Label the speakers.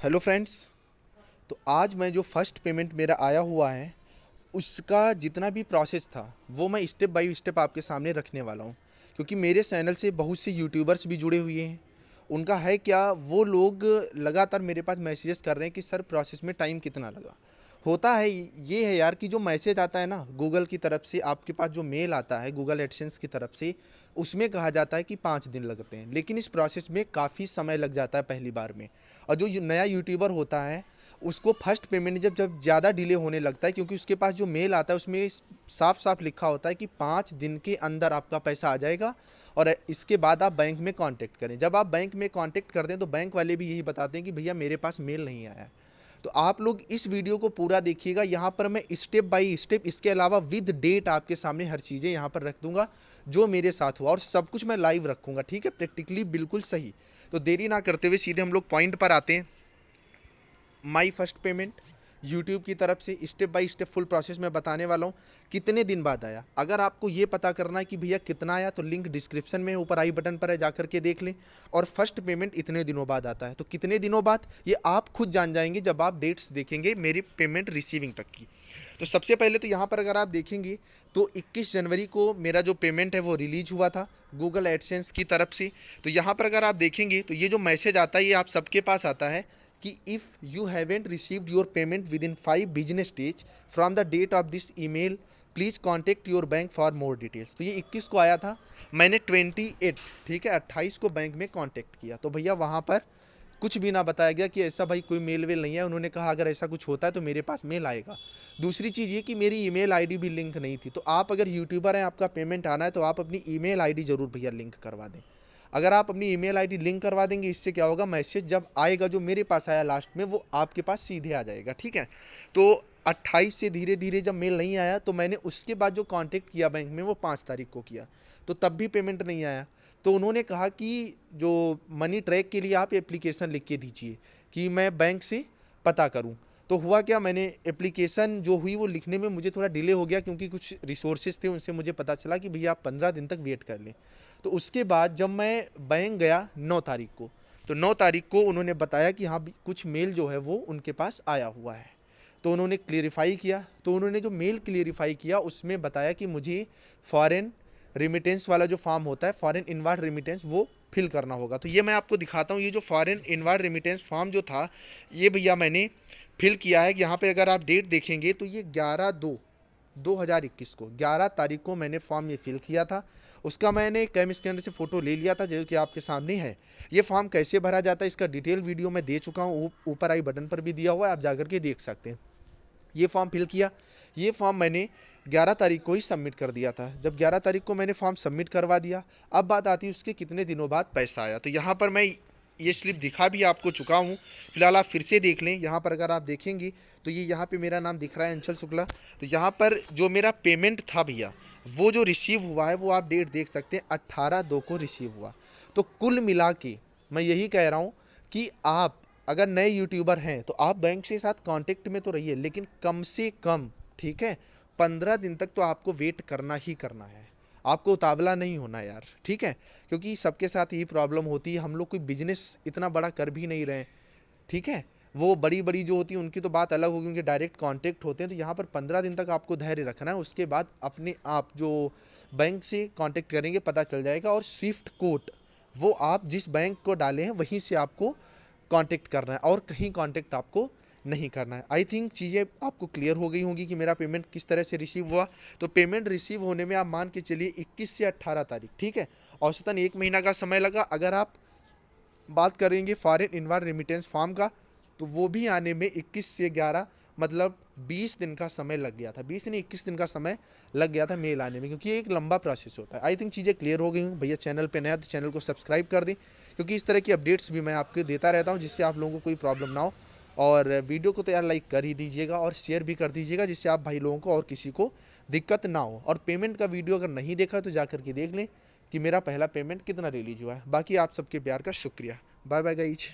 Speaker 1: Hello friends. तो आज मैं जो फर्स्ट पेमेंट मेरा आया हुआ है उसका जितना भी प्रोसेस था वो मैं स्टेप बाय स्टेप आपके सामने रखने वाला हूँ, क्योंकि मेरे चैनल से बहुत से यूट्यूबर्स भी जुड़े हुए हैं। उनका है क्या, वो लोग लगातार मेरे पास मैसेजेस कर रहे हैं कि सर प्रोसेस में टाइम कितना लगा। होता है ये है यार कि जो मैसेज आता है ना गूगल की तरफ से, आपके पास जो मेल आता है गूगल एडसेंस की तरफ से, उसमें कहा जाता है कि 5 दिन लगते हैं, लेकिन इस प्रोसेस में काफ़ी समय लग जाता है पहली बार में। और जो नया यूट्यूबर होता है उसको फर्स्ट पेमेंट जब जब ज़्यादा डिले होने लगता है, क्योंकि उसके पास जो मेल आता है उसमें साफ साफ लिखा होता है कि 5 दिन के अंदर आपका पैसा आ जाएगा और इसके बाद आप बैंक में कांटेक्ट करें। जब आप बैंक में कांटेक्ट करते हैं तो बैंक वाले भी यही बताते हैं कि भैया मेरे पास मेल नहीं आया है। तो आप लोग इस वीडियो को पूरा देखिएगा, यहाँ पर मैं स्टेप बाय स्टेप, इसके अलावा विद डेट आपके सामने हर चीज़ें यहाँ पर रख दूंगा जो मेरे साथ हुआ, और सब कुछ मैं लाइव रखूंगा, ठीक है, प्रैक्टिकली बिल्कुल सही। तो देरी ना करते हुए सीधे हम लोग पॉइंट पर आते हैं। माई फर्स्ट पेमेंट यूट्यूब की तरफ से step by step full process में बताने वाला हूँ कितने दिन बाद आया। अगर आपको ये पता करना है कि भैया कितना आया तो लिंक डिस्क्रिप्शन में ऊपर आई बटन पर है, जाकर के देख लें। और फर्स्ट पेमेंट इतने दिनों बाद आता है, तो कितने दिनों बाद ये आप खुद जान जाएंगे जब आप डेट्स देखेंगे मेरी पेमेंट रिसीविंग तक की। तो सबसे पहले तो यहाँ पर अगर आप देखेंगे तो 21 जनवरी को मेरा जो पेमेंट है वो रिलीज हुआ था गूगल एडसेंस की तरफ से। तो यहाँ पर अगर आप देखेंगे तो ये जो मैसेज आता है ये आप सबके पास आता है कि if you haven't received your payment within 5 business days from the date of this email please contact your bank for more details. तो ये 21 को आया था, मैंने 28, ठीक है, 28 को बैंक में कॉन्टेक्ट किया। तो भैया वहाँ पर कुछ भी ना बताया गया कि ऐसा भाई कोई मेल वेल नहीं है। उन्होंने कहा अगर ऐसा कुछ होता है तो मेरे पास मेल आएगा। दूसरी चीज़ ये कि मेरी ईमेल आईडी भी लिंक नहीं थी। तो आप अगर यूट्यूबर हैं, आपका पेमेंट आना है तो आप अपनी ईमेल आईडी ज़रूर भैया लिंक करवा दें। अगर आप अपनी ईमेल आईडी लिंक करवा देंगे, इससे क्या होगा, मैसेज जब आएगा जो मेरे पास आया लास्ट में वो आपके पास सीधे आ जाएगा, ठीक है। तो 28 से धीरे धीरे जब मेल नहीं आया तो मैंने उसके बाद जो कांटेक्ट किया बैंक में वो 5 तारीख को किया, तो तब भी पेमेंट नहीं आया। तो उन्होंने कहा कि जो मनी ट्रैक के लिए आप एप्लीकेशन लिख के दीजिए कि मैं बैंक से पता करूं। तो हुआ क्या, मैंने एप्लीकेशन जो हुई वो लिखने में मुझे थोड़ा डिले हो गया, क्योंकि कुछ रिसोर्सेज थे उनसे मुझे पता चला कि भैया आप 15 दिन तक वेट कर लें। तो उसके बाद जब मैं बैंक गया 9 तारीख को, तो 9 तारीख को उन्होंने बताया कि हाँ कुछ मेल जो है वो उनके पास आया हुआ है। तो उन्होंने क्लेरिफाई किया, तो उन्होंने जो मेल क्लेरिफाई किया उसमें बताया कि मुझे फॉरेन रिमिटेंस वाला जो फॉर्म होता है, फॉरेन इनवार्ड रिमिटेंस, वो फिल करना होगा। तो ये मैं आपको दिखाता हूँ, ये जो फॉरेन इनवार्ड रिमिटेंस फॉर्म जो था ये भैया मैंने फिल किया है। यहाँ पे अगर आप डेट देखेंगे तो ये 11/2/2021 को 11 तारीख को मैंने फॉर्म ये फिल किया था। उसका मैंने कैम स्कैनर से फ़ोटो ले लिया था जो कि आपके सामने है। ये फॉर्म कैसे भरा जाता है इसका डिटेल वीडियो मैं दे चुका हूँ, ऊपर आई बटन पर भी दिया हुआ है, आप जाकर के देख सकते हैं। ये फॉर्म फिल किया, ये फॉर्म मैंने 11 तारीख को ही सबमिट कर दिया था। जब 11 तारीख को मैंने फॉर्म सबमिट करवा दिया, अब बात आती है उसके कितने दिनों बाद पैसा आया। तो यहाँ पर मैं ये स्लिप दिखा भी आपको चुका हूँ, फिलहाल आप फिर से देख लें। यहाँ पर अगर आप देखेंगे तो ये यहाँ पे मेरा नाम दिख रहा है अंचल शुक्ला। तो यहाँ पर जो मेरा पेमेंट था भैया वो जो रिसीव हुआ है वो आप डेट देख सकते हैं, 18/2 को रिसीव हुआ। तो कुल मिला के मैं यही कह रहा हूँ कि आप अगर नए यूट्यूबर हैं तो आप बैंक के साथ कांटेक्ट में तो रहिए, लेकिन कम से कम, ठीक है, 15 दिन तक तो आपको वेट करना ही करना है। आपको उतावला नहीं होना यार, ठीक है, क्योंकि सबके साथ यही प्रॉब्लम होती है। हम लोग कोई बिजनेस इतना बड़ा कर भी नहीं रहे, ठीक है। वो बड़ी बड़ी जो होती है उनकी तो बात अलग होगी, उनके डायरेक्ट कांटेक्ट होते हैं। तो यहाँ पर 15 दिन तक आपको धैर्य रखना है। उसके बाद अपने आप जो बैंक से कांटेक्ट करेंगे पता चल जाएगा, और स्विफ्ट कोड वो आप जिस बैंक को डाले हैं वहीं से आपको कांटेक्ट करना है, और कहीं कांटेक्ट आपको नहीं करना है। आई थिंक चीज़ें आपको क्लियर हो गई होंगी कि मेरा पेमेंट किस तरह से रिसीव हुआ। तो पेमेंट रिसीव होने में आप मान के चलिए 21 से 18 तारीख, ठीक है, औसतन 1 महीना का समय लगा। अगर आप बात करेंगे फॉरेन इनवार्ड रेमिटेंस फॉर्म का, तो वो भी आने में 21 से 11 मतलब 20 दिन का समय लग गया था। 20 नहीं 21 दिन का समय लग गया था मेल आने में, क्योंकि ये एक लंबा प्रोसेस होता है। आई थिंक चीज़ें क्लियर हो गई हूँ। भैया चैनल पे नया तो चैनल को सब्सक्राइब कर दें, क्योंकि इस तरह की अपडेट्स भी मैं आपको देता रहता हूँ जिससे आप लोगों को कोई प्रॉब्लम ना हो। और वीडियो को तो यार लाइक कर ही दीजिएगा और शेयर भी कर दीजिएगा, जिससे आप भाई लोगों को और किसी को दिक्कत ना हो। और पेमेंट का वीडियो अगर नहीं देखा तो जा करके देख लें कि मेरा पहला पेमेंट कितना रिलीज हुआ है। बाकी आप सबके प्यार का शुक्रिया। Bye bye guys.